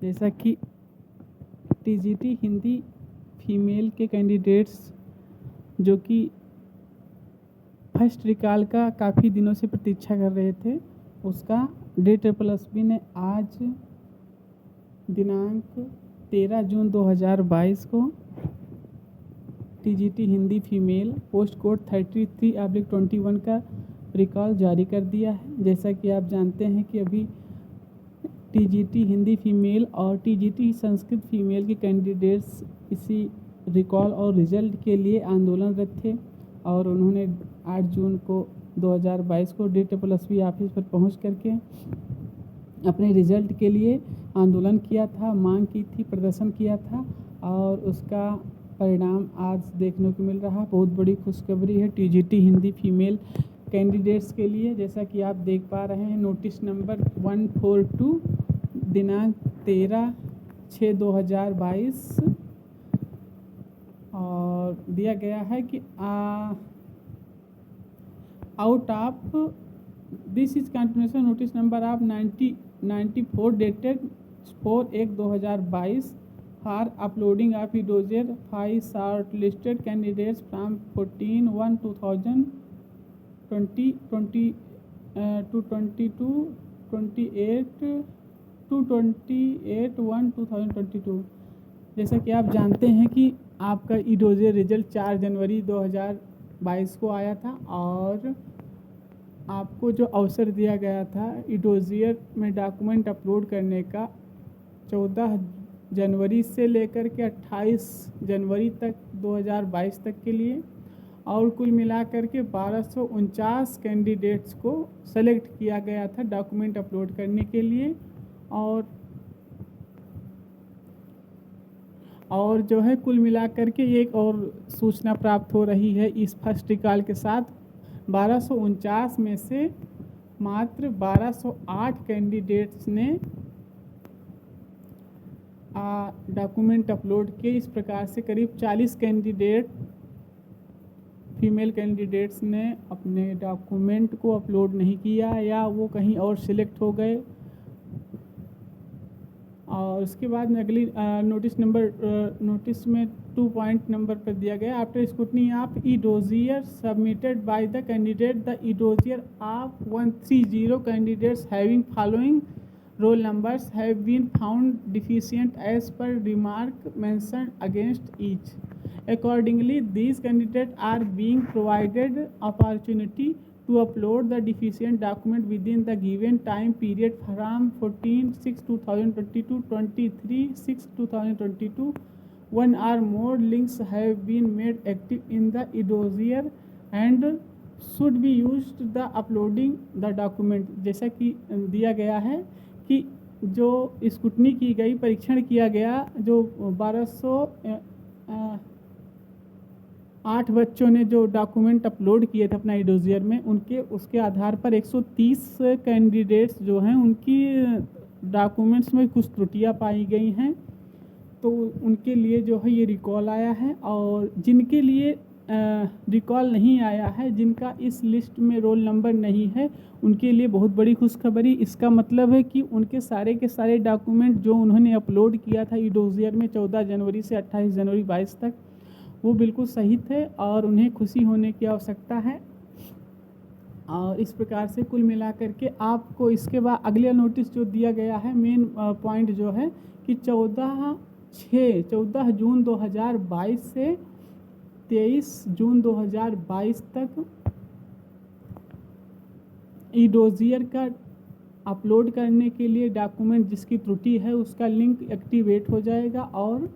जैसा कि TGT Hindi female के कैंडिडेट्स जो कि फर्स्ट रिकॉल का काफ़ी दिनों से प्रतीक्षा कर रहे थे, उसका DSSB ने आज दिनांक 13 जून 2022 को TGT Hindi female post code 33/21 का रिकॉल जारी कर दिया है। जैसा कि आप जानते हैं कि अभी टीजीटी हिंदी फीमेल और टीजीटी संस्कृत फीमेल के कैंडिडेट्स इसी रिकॉल और रिज़ल्ट के लिए आंदोलनरत थे और उन्होंने 8 जून को 2022 को DSSB ऑफिस पर पहुंच करके अपने रिज़ल्ट के लिए आंदोलन किया था, मांग की थी, प्रदर्शन किया था और उसका परिणाम आज देखने को मिल रहा। बहुत बड़ी खुशखबरी है टीजीटी हिंदी फीमेल कैंडिडेट्स के लिए। जैसा कि आप देख पा रहे हैं, नोटिस नंबर 142 दिनांक 13/6/2022 और दिया गया है कि out of this is continuation notice number of 94 dated 4/1/2022 for uploading of e dossier 5 short listed candidates from 14/1/2020 to 28/1/2022। जैसा कि आप जानते हैं कि आपका इडोजियर रिजल्ट 4 जनवरी 2022 को आया था और आपको जो अवसर दिया गया था इडोजियर में डॉक्यूमेंट अपलोड करने का 14 जनवरी से लेकर के 28 जनवरी तक 2022 तक के लिए, और कुल मिलाकर के 1249 कैंडिडेट्स को सेलेक्ट किया गया था डॉक्यूमेंट अपलोड करने के लिए। और जो है कुल मिलाकर के एक और सूचना प्राप्त हो रही है इस फर्स्ट रिकॉल के साथ। 1249 में से मात्र 1208 कैंडिडेट्स ने डॉक्यूमेंट अपलोड किए। इस प्रकार से करीब 40 फीमेल कैंडिडेट्स ने अपने डॉक्यूमेंट को अपलोड नहीं किया या वो कहीं और सिलेक्ट हो गए। और उसके बाद में अगली नोटिस में 2 पॉइंट नंबर पर दिया गया, after scrutiny of e dossier submitted by the candidate the e dossier of 130 candidates having following roll numbers have been found deficient as per remark mentioned against each. Accordingly, these candidates are being provided opportunity to upload the deficient document within the given time period from 14/6/2022 to 23/6/2022. One or more links have been made active in the idozier and should be used the uploading the document। जैसा कि दिया गया है कि जो scrutiny की गई, परीक्षण किया गया, जो 1208 बच्चों ने जो डॉक्यूमेंट अपलोड किए थे अपना इडोजियर में, उसके आधार पर 130 कैंडिडेट्स जो हैं उनकी डॉक्यूमेंट्स में कुछ त्रुटियां पाई गई हैं, तो उनके लिए जो है ये रिकॉल आया है। और जिनके लिए रिकॉल नहीं आया है, जिनका इस लिस्ट में रोल नंबर नहीं है, उनके लिए बहुत बड़ी खुशखबरी। इसका मतलब है कि उनके सारे के सारे डॉक्यूमेंट जो उन्होंने अपलोड किया था इडोजियर में 14 जनवरी से 28 जनवरी 22 तक, वो बिल्कुल सही थे और उन्हें खुशी होने की आवश्यकता है। और इस प्रकार से कुल मिलाकर के आपको इसके बाद अगला नोटिस जो दिया गया है, मेन पॉइंट जो है कि 14 जून 2022 से 23 जून 2022 तक इडोजियर का अपलोड करने के लिए डॉक्यूमेंट जिसकी त्रुटि है उसका लिंक एक्टिवेट हो जाएगा और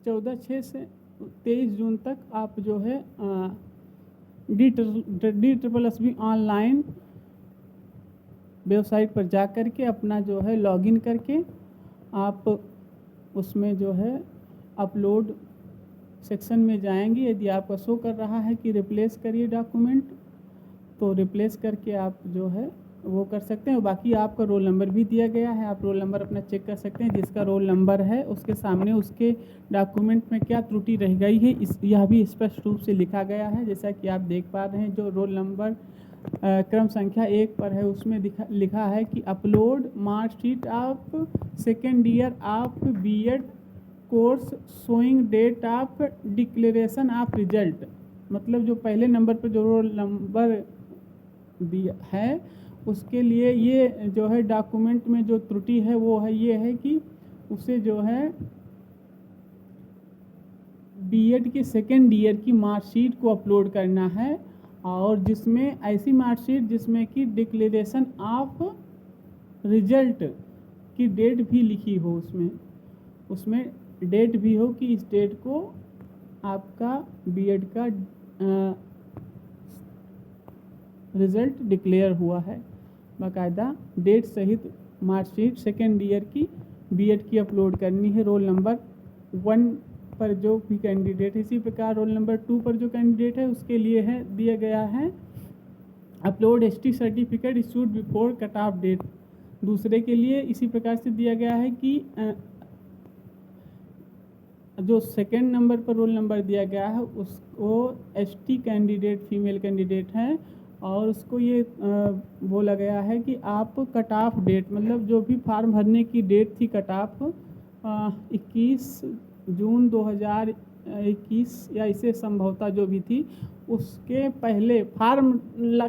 14/6 से 23 जून तक आप जो है DSSB ऑनलाइन वेबसाइट पर जा कर के अपना जो है लॉगिन करके आप उसमें जो है अपलोड सेक्शन में जाएंगे। यदि आपका शो कर रहा है कि रिप्लेस करिए डॉक्यूमेंट, तो रिप्लेस करके आप जो है वो कर सकते हैं। बाकी आपका रोल नंबर भी दिया गया है, आप रोल नंबर अपना चेक कर सकते हैं। जिसका रोल नंबर है उसके सामने उसके डॉक्यूमेंट में क्या त्रुटि रह गई है यह भी स्पष्ट रूप से लिखा गया है। जैसा कि आप देख पा रहे हैं, जो रोल नंबर क्रम संख्या 1 पर है, उसमें लिखा है कि upload marksheet of second year of BEd course showing date of declaration of result. मतलब जो पहले नंबर पर जो रोल नंबर दिया है उसके लिए ये जो है डॉक्यूमेंट में जो त्रुटि है वो है ये है कि उसे जो है बीएड के सेकेंड ईयर की मार्कशीट को अपलोड करना है, और जिसमें ऐसी मार्कशीट जिसमें कि डिक्लेरेशन ऑफ रिजल्ट की डेट भी लिखी हो, उसमें डेट भी हो कि इस डेट को आपका बीएड का रिज़ल्ट डिक्लेयर हुआ है। बाकायदा डेट सहित मार्कशीट सेकेंड ईयर की बीएड की अपलोड करनी है रोल नंबर 1 पर जो भी कैंडिडेट है। इसी प्रकार रोल नंबर 2 पर जो कैंडिडेट है उसके लिए है दिया गया है upload ST certificate issued before cut off date. दूसरे के लिए इसी प्रकार से दिया गया है कि जो सेकेंड नंबर पर रोल नंबर दिया गया है उसको एसटी कैंडिडेट फीमेल कैंडिडेट है, और उसको ये बोला गया है कि आप कट ऑफ डेट मतलब जो भी फार्म भरने की डेट थी कट ऑफ 21 जून 2021 या इसे संभवतः जो भी थी उसके पहले फार्म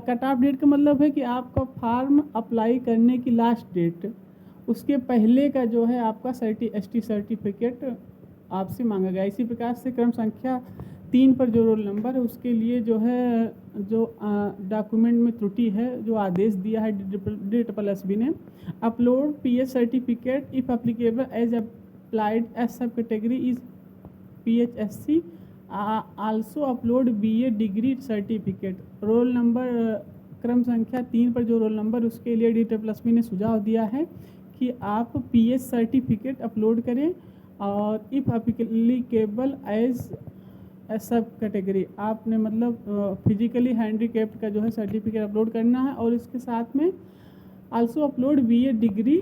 कट ऑफ डेट का मतलब है कि आपका फार्म अप्लाई करने की लास्ट डेट उसके पहले का जो है आपका एसटी सर्टिफिकेट आपसे मांगा गया। इसी प्रकार से क्रम संख्या 3 पर जो रोल नंबर है उसके लिए जो है जो डॉक्यूमेंट में त्रुटि है जो आदेश दिया है DSSB ने, upload PH certificate if applicable as applied as sub category is PHSC, also upload BA degree certificate. Roll number क्रम संख्या 3 पर जो रोल नंबर उसके लिए DSSB ने सुझाव दिया है कि आप PH सर्टिफिकेट अपलोड करें, और if applicable as sub category आपने मतलब फिजिकली हैंडीकैप्ड का जो है सर्टिफिकेट अपलोड करना है, और इसके साथ में also upload BA degree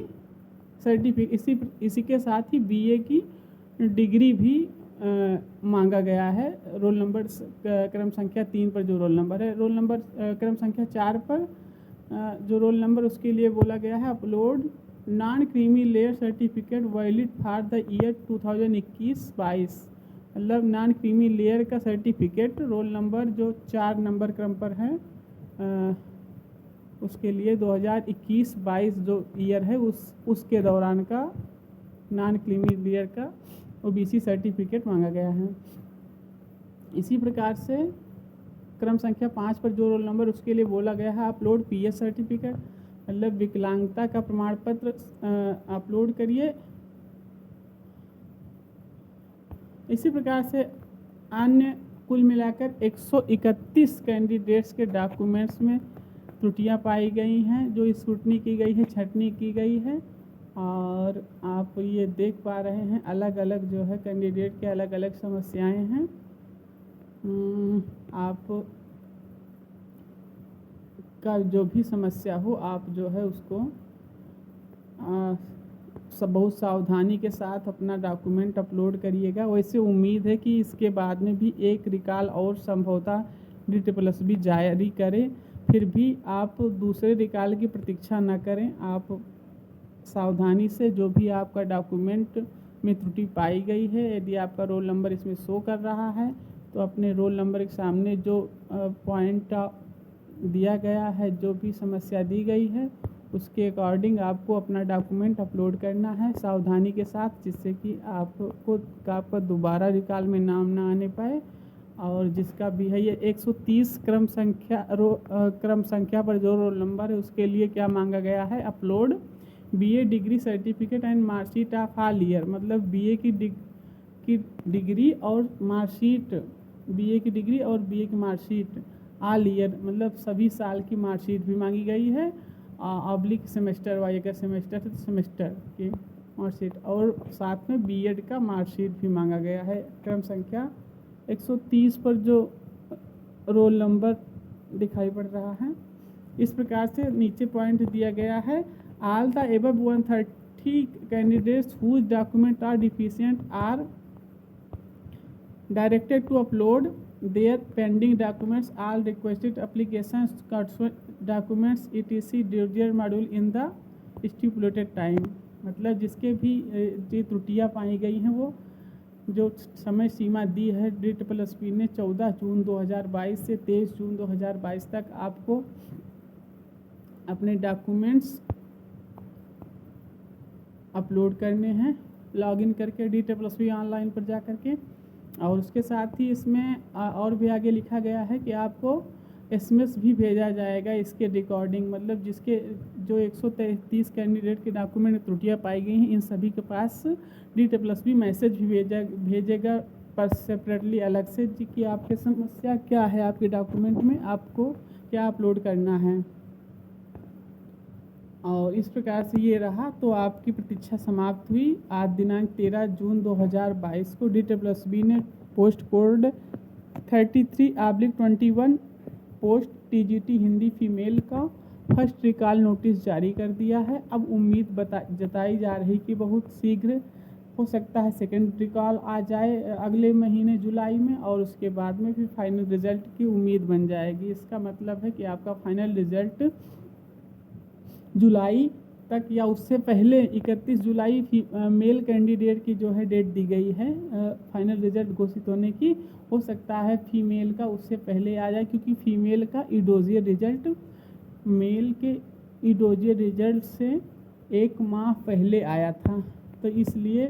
certificate, इसी के साथ ही BA की डिग्री भी मांगा गया है। रोल नंबर क्रम संख्या 3 पर जो रोल नंबर है। रोल नंबर क्रम संख्या 4 पर जो रोल नंबर उसके लिए बोला गया है upload non creamy layer certificate valid for the year 2021-22। मतलब नॉन क्रीमी लेयर का सर्टिफिकेट रोल नंबर जो 4 नंबर क्रम पर है उसके लिए 2021-22 जो ईयर है उसके दौरान का नॉन क्रीमी लेयर का OBC सर्टिफिकेट मांगा गया है। इसी प्रकार से क्रम संख्या 5 पर जो रोल नंबर उसके लिए बोला गया है अपलोड PH सर्टिफिकेट मतलब विकलांगता का प्रमाण पत्र अपलोड करिए। इसी प्रकार से अन्य कुल मिलाकर 131 कैंडिडेट्स के डॉक्यूमेंट्स में त्रुटियां पाई गई हैं जो स्क्रूटनी की गई है, छंटनी की गई है, और आप ये देख पा रहे हैं अलग अलग जो है कैंडिडेट के अलग अलग समस्याएं हैं। आप का जो भी समस्या हो आप जो है उसको सब बहुत सावधानी के साथ अपना डॉक्यूमेंट अपलोड करिएगा। वैसे उम्मीद है कि इसके बाद में भी एक रिकॉल और संभवतः DSSB जारी करे, फिर भी आप दूसरे रिकॉल की प्रतीक्षा न करें। आप सावधानी से जो भी आपका डॉक्यूमेंट में त्रुटि पाई गई है, यदि आपका रोल नंबर इसमें शो कर रहा है तो अपने रोल नंबर के सामने जो पॉइंट दिया गया है, जो भी समस्या दी गई है उसके अकॉर्डिंग आपको अपना डॉक्यूमेंट अपलोड करना है सावधानी के साथ, जिससे कि आपका दोबारा रिकॉल में नाम ना आने पाए। और जिसका भी है ये 130 क्रम संख्या पर जो रोल नंबर है उसके लिए क्या मांगा गया है upload BA degree certificate and marksheet of all year. मतलब BA की डिग्री और मार्कशीट, BA की डिग्री और BA की मार्कशीट ऑल ईयर मतलब सभी साल की मार्कशीट भी मांगी गई है, ऑब्लिक सेमेस्टर वाइज अगर सेमेस्टर है तो सेमेस्टर की मार्कशीट, और साथ में BEd का मार्कशीट भी मांगा गया है। क्रम संख्या 130 पर जो रोल नंबर दिखाई पड़ रहा है इस प्रकार से नीचे पॉइंट दिया गया है। All the above 130 candidates whose document are deficient are directed to upload their pending documents, all requested applications, documents etc dossier module in the stipulated time। मतलब जिसके भी जो त्रुटियां पाई गई हैं वो जो समय सीमा दी है DSSP ने 14 जून 2022 से 23 जून 2022 तक आपको अपने डॉक्यूमेंट्स अपलोड करने हैं लॉगिन करके DSSP ऑनलाइन पर जा करके। और उसके साथ ही इसमें और भी आगे लिखा गया है कि आपको SMS भी भेजा जाएगा इसके रिकॉर्डिंग, मतलब जिसके जो 133 कैंडिडेट के डॉक्यूमेंट में त्रुटियां पाई गई हैं इन सभी के पास DSSP मैसेज भी भेजेगा पर सेपरेटली अलग से कि आपकी समस्या क्या है, आपके डॉक्यूमेंट में आपको क्या अपलोड करना है। और इस प्रकार से ये रहा। तो आपकी प्रतीक्षा समाप्त हुई। आज दिनांक 13 जून 2022 को DSSP ने post code 33/21 post TGT Hindi female का फर्स्ट रिकॉल नोटिस जारी कर दिया है। अब उम्मीद जताई जा रही कि बहुत शीघ्र हो सकता है सेकंड रिकॉल आ जाए अगले महीने जुलाई में, और उसके बाद में फिर फाइनल रिज़ल्ट की उम्मीद बन जाएगी। इसका मतलब है कि आपका फाइनल रिज़ल्ट जुलाई तक या उससे पहले 31 जुलाई मेल कैंडिडेट की जो है डेट दी गई है फाइनल रिज़ल्ट घोषित होने की। हो सकता है फीमेल का उससे पहले आ जाए, क्योंकि फीमेल का इडोजियर रिज़ल्ट मेल के इडोजियर रिज़ल्ट से 1 माह पहले आया था, तो इसलिए